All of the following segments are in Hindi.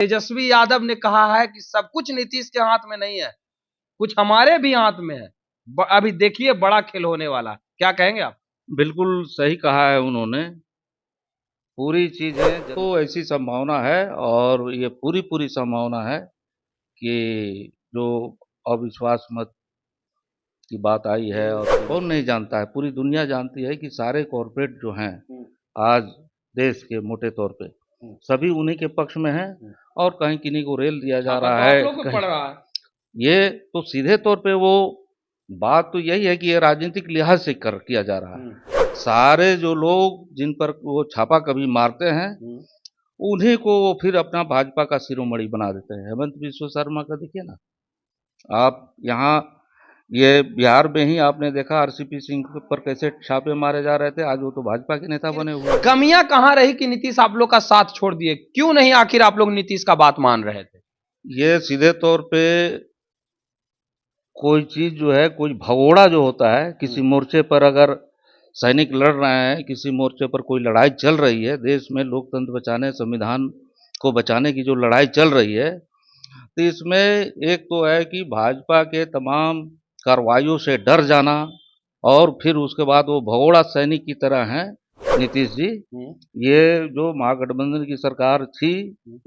तेजस्वी यादव ने कहा है कि सब कुछ नीतीश के हाथ में नहीं है, कुछ हमारे भी हाथ में है। अभी देखिए बड़ा खेल होने वाला, क्या कहेंगे आप? बिल्कुल सही कहा है उन्होंने। पूरी चीजें तो ऐसी संभावना है और ये पूरी पूरी संभावना है कि जो अविश्वास मत की बात आई है, और कौन नहीं जानता है, पूरी दुनिया जानती है कि सारे कॉरपोरेट जो हैं आज देश के मोटे तौर पे सभी उन्हीं के पक्ष में हैं, और कहीं किन्हीं को रेल दिया जा छापा रहा तो आप है लोग पे कहीं। पड़ रहा है। ये तो सीधे तौर पे वो बात तो यही है कि ये राजनीतिक लिहाज से कर किया जा रहा है। सारे जो लोग जिन पर वो छापा कभी मारते हैं उन्हीं को वो फिर अपना भाजपा का शिरोमणि बना देते हैं। हेमंत बिश्व शर्मा का देखिए ना आप, यहाँ ये बिहार में ही आपने देखा आरसीपी सिंह पर कैसे छापे मारे जा रहे थे, आज वो तो भाजपा के नेता बने हुए हैं। कमियां कहां रही कि नीतीश आप लोग का साथ छोड़ दिए? क्यों नहीं आखिर आप लोग नीतीश का बात मान रहे थे? ये सीधे तौर पे कोई चीज जो है, कोई भगोड़ा जो होता है किसी मोर्चे पर, अगर सैनिक लड़ रहे हैं, किसी मोर्चे पर कोई लड़ाई चल रही है, देश में लोकतंत्र बचाने, संविधान को बचाने की जो लड़ाई चल रही है, तो इसमें एक तो है कि भाजपा के तमाम कार्रवाइयों से डर जाना, और फिर उसके बाद वो भगोड़ा सैनिक की तरह हैं नीतीश जी। ये जो महागठबंधन की सरकार थी,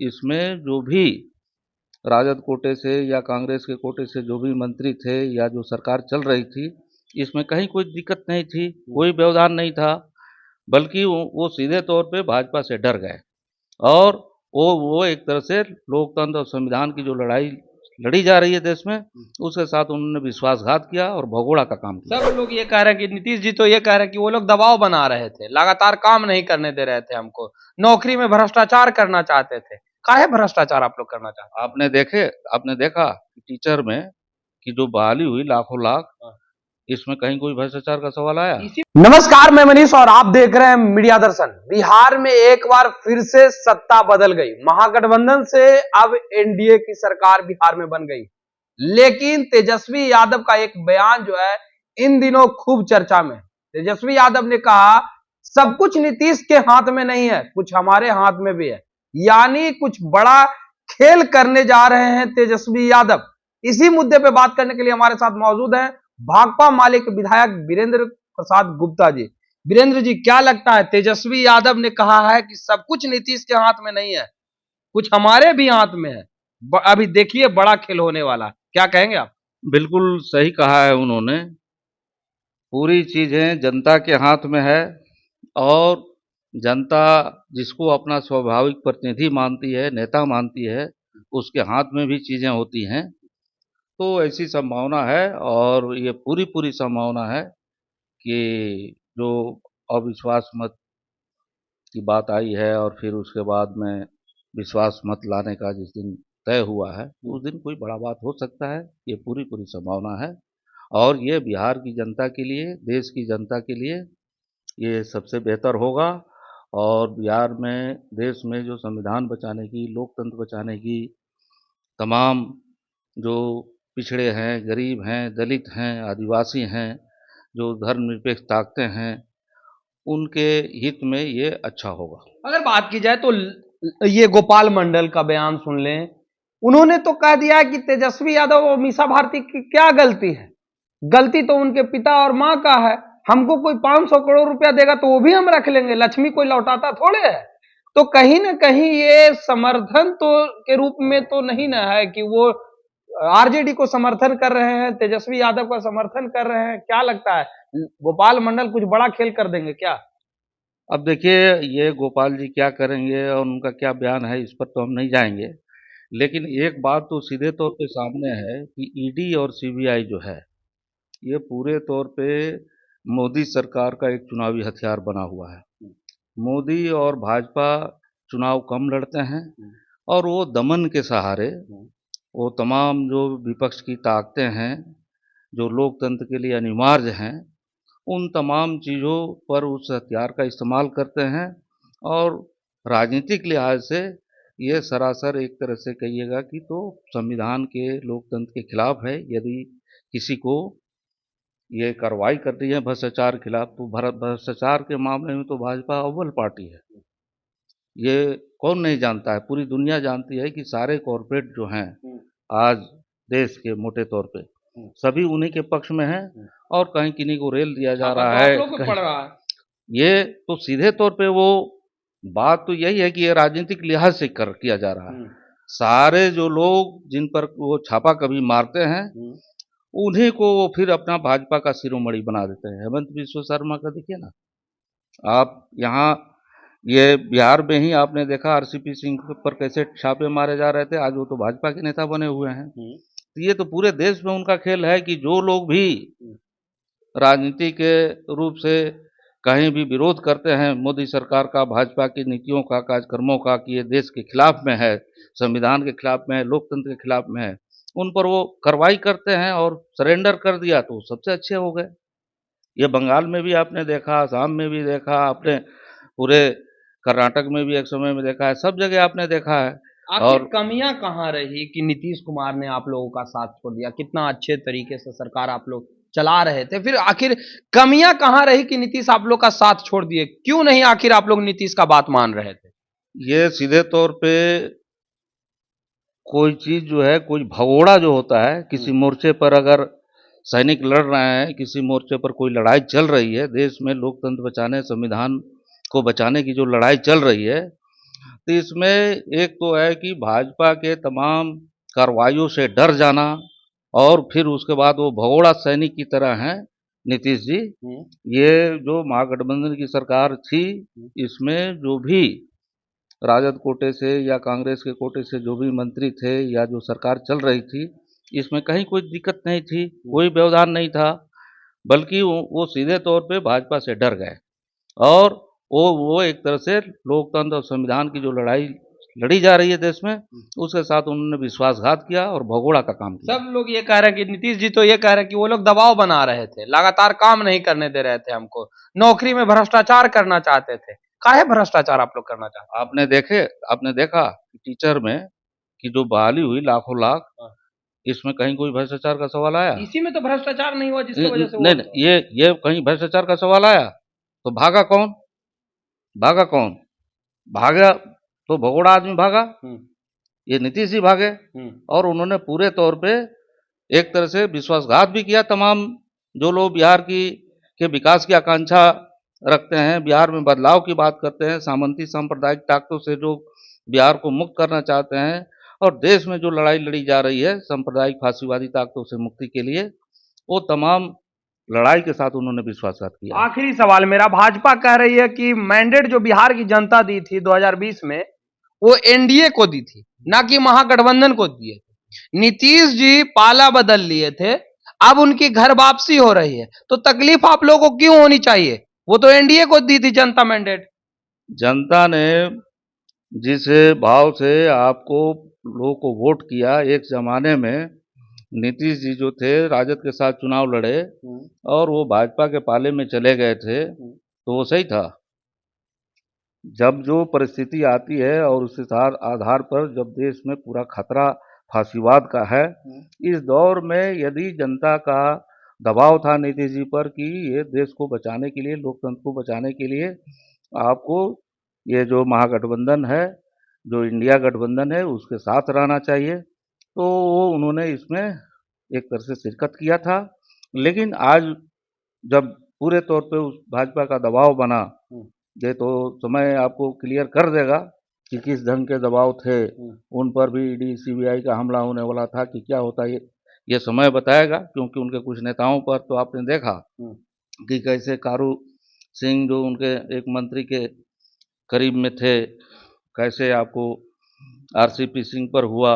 इसमें जो भी राजद कोटे से या कांग्रेस के कोटे से जो भी मंत्री थे या जो सरकार चल रही थी, इसमें कहीं कोई दिक्कत नहीं थी, कोई व्यवधान नहीं था, बल्कि वो सीधे तौर पे भाजपा से डर गए, और वो एक तरह से लोकतंत्र और संविधान की जो लड़ाई लड़ी जा रही है देश में, उसके साथ उन्होंने विश्वासघात किया और भगोड़ा का काम किया। सब लोग ये कह रहे हैं कि नीतीश जी तो ये कह रहे हैं कि वो लोग दबाव बना रहे थे, लगातार काम नहीं करने दे रहे थे हमको, नौकरी में भ्रष्टाचार करना चाहते थे। काहे भ्रष्टाचार आप लोग करना चाहते आपने देखा कि टीचर में कि जो बहाली हुई लाखों लाख, इसमें कहीं कोई भ्रष्टाचार का सवाल आया? हैं? नमस्कार, मैं मनीष और आप देख रहे हैं मीडिया दर्शन। बिहार में एक बार फिर से सत्ता बदल गई, महागठबंधन से अब एनडीए की सरकार बिहार में बन गई। लेकिन तेजस्वी यादव का एक बयान जो है इन दिनों खूब चर्चा में। तेजस्वी यादव ने कहा सब कुछ नीतीश के हाथ में नहीं है, कुछ हमारे हाथ में भी है। यानी कुछ बड़ा खेल करने जा रहे हैं तेजस्वी यादव। इसी मुद्दे पे बात करने के लिए हमारे साथ मौजूद हैं भाकपा माले के विधायक वीरेंद्र प्रसाद गुप्ता जी। वीरेंद्र जी, क्या लगता है, तेजस्वी यादव ने कहा है कि सब कुछ नीतीश के हाथ में नहीं है, कुछ हमारे भी हाथ में है। अभी देखिए बड़ा खेल होने वाला, क्या कहेंगे आप? बिल्कुल सही कहा है उन्होंने। पूरी चीजें जनता के हाथ में है, और जनता जिसको अपना स्वाभाविक प्रतिनिधि मानती है, नेता मानती है, उसके हाथ में भी चीजें होती हैं। तो ऐसी संभावना है, और ये पूरी पूरी संभावना है कि जो अविश्वास मत की बात आई है, और फिर उसके बाद में विश्वास मत लाने का जिस दिन तय हुआ है, उस दिन कोई बड़ा बात हो सकता है। ये पूरी पूरी संभावना है, और ये बिहार की जनता के लिए, देश की जनता के लिए ये सबसे बेहतर होगा। और बिहार में, देश में जो संविधान बचाने की, लोकतंत्र बचाने की तमाम जो पिछड़े हैं, गरीब हैं, दलित हैं, आदिवासी हैं, जो धर्मनिरपेक्ष ताकतें हैं, उनके हित में ये अच्छा होगा। अगर बात की जाए तो ये गोपाल मंडल का बयान सुन लें। उन्होंने तो कह दिया कि तेजस्वी यादव और मीसा भारती की क्या गलती है, गलती तो उनके पिता और मां का है। हमको कोई 500 करोड़ रुपया देगा तो वो भी हम रख लेंगे, लक्ष्मी कोई लौटाता थोड़े है। तो कहीं ना कहीं ये समर्थन तो के रूप में तो नहीं ना है कि वो आरजेडी को समर्थन कर रहे हैं, तेजस्वी यादव का समर्थन कर रहे हैं। क्या लगता है, गोपाल मंडल कुछ बड़ा खेल कर देंगे क्या? अब देखिए, ये गोपाल जी क्या करेंगे और उनका क्या बयान है, इस पर तो हम नहीं जाएंगे, लेकिन एक बात तो सीधे तौर पे सामने है कि ईडी और सीबीआई जो है, ये पूरे तौर पे मोदी सरकार का एक चुनावी हथियार बना हुआ है। मोदी और भाजपा चुनाव कम लड़ते हैं, और वो दमन के सहारे, वो तमाम जो विपक्ष की ताकतें हैं, जो लोकतंत्र के लिए अनिवार्य हैं, उन तमाम चीज़ों पर उस हथियार का इस्तेमाल करते हैं। और राजनीतिक लिहाज से ये सरासर एक तरह से कहिएगा कि तो संविधान के, लोकतंत्र के खिलाफ है। यदि किसी को ये कार्रवाई कर रही है भ्रष्टाचार के खिलाफ, तो भ्रष्टाचार के मामले में तो भाजपा अव्वल पार्टी है। ये कौन नहीं जानता है, पूरी दुनिया जानती है कि सारे कॉरपोरेट जो हैं आज देश के मोटे तौर पे सभी उन्हीं के पक्ष में हैं और कहीं किन्हीं को रेल दिया जा छापा रहा तो आप है, लोग पे कहीं पड़ रहा है। ये तो सीधे तौर पे वो बात तो यही है कि ये राजनीतिक लिहाज से कर किया जा रहा है। सारे जो लोग जिन पर वो छापा कभी मारते हैं उन्हीं को वो फिर अपना भाजपा का शिरोमणि बना देते हैं। हेमंत बिश्व शर्मा का देखिए ना आप, यहाँ ये बिहार में ही आपने देखा आरसीपी सिंह पर कैसे छापे मारे जा रहे थे, आज वो तो भाजपा के नेता बने हुए हैं। तो ये तो पूरे देश में उनका खेल है कि जो लोग भी राजनीति के रूप से कहीं भी विरोध करते हैं मोदी सरकार का, भाजपा की नीतियों का, कार्यक्रमों का, कि ये देश के खिलाफ में है, संविधान के खिलाफ में है, लोकतंत्र के खिलाफ में है, उन पर वो कार्रवाई करते हैं और सरेंडर कर दिया तो सबसे अच्छे हो गए। ये बंगाल में भी आपने देखा, असम में भी देखा आपने, पूरे कर्नाटक में भी एक समय में देखा है, सब जगह आपने देखा है। आखिर और कमियां कहाँ रही कि नीतीश कुमार ने आप लोगों का साथ छोड़ दिया? कितना अच्छे तरीके से सरकार आप लोग चला रहे थे, फिर आखिर कमियां कहाँ रही कि नीतीश आप लोग का साथ छोड़ दिए? क्यों नहीं आखिर आप लोग नीतीश का बात मान रहे थे? ये सीधे तौर पे कोई चीज जो है, कोई भगोड़ा जो होता है, किसी मोर्चे पर अगर सैनिक लड़ रहे हैं, किसी मोर्चे पर कोई लड़ाई चल रही है, देश में लोकतंत्र बचाने, संविधान को बचाने की जो लड़ाई चल रही है, तो इसमें एक तो है कि भाजपा के तमाम कार्रवाइयों से डर जाना और फिर उसके बाद वो भगोड़ा सैनिक की तरह हैं नीतीश जी। ये जो महागठबंधन की सरकार थी, इसमें जो भी राजद कोटे से या कांग्रेस के कोटे से जो भी मंत्री थे या जो सरकार चल रही थी, इसमें कहीं कोई दिक्कत नहीं थी, कोई व्यवधान नहीं था, बल्कि वो सीधे तौर पे भाजपा से डर गए और वो एक तरह से लोकतंत्र और संविधान की जो लड़ाई लड़ी जा रही है देश में, उसके साथ उन्होंने विश्वासघात किया और भगोड़ा का काम किया। सब लोग ये कह रहे हैं कि नीतीश जी तो ये कह रहे हैं कि वो लोग दबाव बना रहे थे, लगातार काम नहीं करने दे रहे थे हमको, नौकरी में भ्रष्टाचार करना चाहते थे। काहे भ्रष्टाचार आप लोग करना चाहते आपने देखा कि टीचर में कि जो बहाली हुई लाखों लाख, हाँ। इसमें कहीं कोई भ्रष्टाचार का सवाल आया? इसी में तो भ्रष्टाचार नहीं हुआ जिसकी वजह से नहीं, ये कहीं भ्रष्टाचार का सवाल आया? तो भागा कौन? भागा कौन? भागा तो भगोड़ा आदमी भागा, ये नीतीश जी भागे और उन्होंने पूरे तौर पे एक तरह से विश्वासघात भी किया। तमाम जो लोग बिहार के विकास की आकांक्षा रखते हैं, बिहार में बदलाव की बात करते हैं, सामंती सांप्रदायिक ताकतों से जो बिहार को मुक्त करना चाहते हैं और देश में जो लड़ाई लड़ी जा रही है सांप्रदायिक फासीवादी ताकतों से मुक्ति के लिए, वो तमाम लड़ाई के साथ उन्होंने विश्वासघात किया। आखिरी सवाल मेरा, भाजपा कह रही है कि मैंडेट जो बिहार की जनता दी थी 2020 में, वो एनडीए को दी थी, ना कि महागठबंधन को दिए थे। नीतीश जी पाला बदल लिए थे, अब उनकी घर वापसी हो रही है, तो तकलीफ आप लोगों को क्यों होनी चाहिए? वो तो एनडीए को दी थी जनता मैंडेट। जनता ने जिस भाव से आपको लोगों को वोट किया, एक जमाने में नीतीश जी जो थे राजद के साथ चुनाव लड़े और वो भाजपा के पाले में चले गए थे, तो वो सही था। जब जो परिस्थिति आती है और उस आधार पर जब देश में पूरा खतरा फासीवाद का है, इस दौर में यदि जनता का दबाव था नीतीश जी पर कि ये देश को बचाने के लिए, लोकतंत्र को बचाने के लिए आपको ये जो महागठबंधन है, जो इंडिया गठबंधन है, उसके साथ रहना चाहिए, तो वो उन्होंने इसमें एक तरह से शिरकत किया था। लेकिन आज जब पूरे तौर पे उस भाजपा का दबाव बना, ये तो समय आपको क्लियर कर देगा कि किस ढंग के दबाव थे, उन पर भी ईडी सीबीआई का हमला होने वाला था कि क्या होता है, ये समय बताएगा। क्योंकि उनके कुछ नेताओं पर तो आपने देखा कि कैसे कारू सिंह जो उनके एक मंत्री के करीब में थे, कैसे आपको आरसीपी सिंह पर हुआ,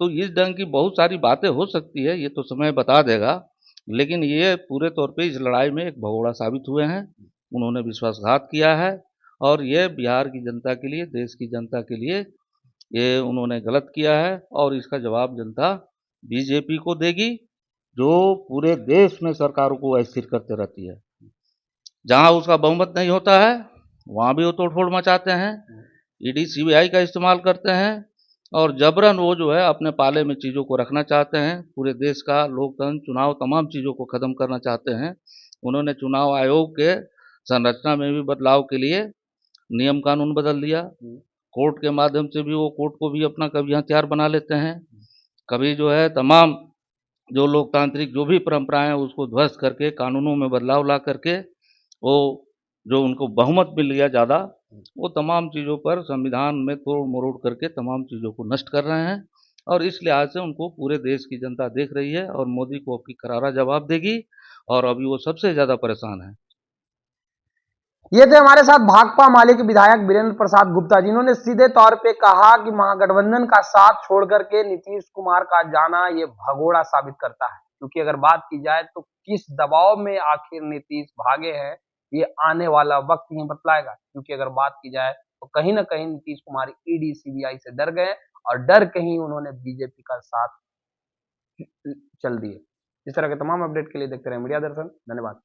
तो इस ढंग की बहुत सारी बातें हो सकती है, ये तो समय बता देगा। लेकिन ये पूरे तौर पे इस लड़ाई में एक भगोड़ा साबित हुए हैं, उन्होंने विश्वासघात किया है और ये बिहार की जनता के लिए, देश की जनता के लिए ये उन्होंने गलत किया है और इसका जवाब जनता बीजेपी को देगी, जो पूरे देश में सरकारों को अस्थिर करते रहती है। जहां उसका बहुमत नहीं होता है वहां भी वो तोड़फोड़ मचाते हैं, ईडी सीबीआई का इस्तेमाल करते हैं और जबरन वो जो है अपने पाले में चीज़ों को रखना चाहते हैं। पूरे देश का लोकतंत्र, चुनाव, तमाम चीज़ों को ख़त्म करना चाहते हैं। उन्होंने चुनाव आयोग के संरचना में भी बदलाव के लिए नियम कानून बदल दिया। कोर्ट के माध्यम से भी वो कोर्ट को भी अपना कभी हथियार बना लेते हैं, कभी जो है तमाम जो लोकतांत्रिक जो भी परंपराएं हैं उसको ध्वस्त करके कानूनों में बदलाव ला करके वो जो उनको बहुमत मिल गया ज़्यादा, वो तमाम चीज़ों पर संविधान में तोड़ मरोड़ करके तमाम चीज़ों को नष्ट कर रहे हैं। और इस लिहाज से उनको पूरे देश की जनता देख रही है और मोदी को आपकी करारा जवाब देगी और अभी वो सबसे ज़्यादा परेशान है। ये थे हमारे साथ भाकपा माले के विधायक वीरेंद्र प्रसाद गुप्ता, जिन्होंने सीधे तौर पे कहा कि महागठबंधन का साथ छोड़ करके नीतीश कुमार का जाना ये भगोड़ा साबित करता है। क्योंकि अगर बात की जाए तो किस दबाव में आखिर नीतीश भागे हैं, ये आने वाला वक्त ही बतलाएगा। क्योंकि अगर बात की जाए तो कहीं ना कहीं नीतीश कुमार ईडी सीबीआई से डर गए और डर के ही उन्होंने बीजेपी का साथ चल दिए। इस तरह के तमाम अपडेट के लिए देखते रहे मीडिया दर्शन। धन्यवाद।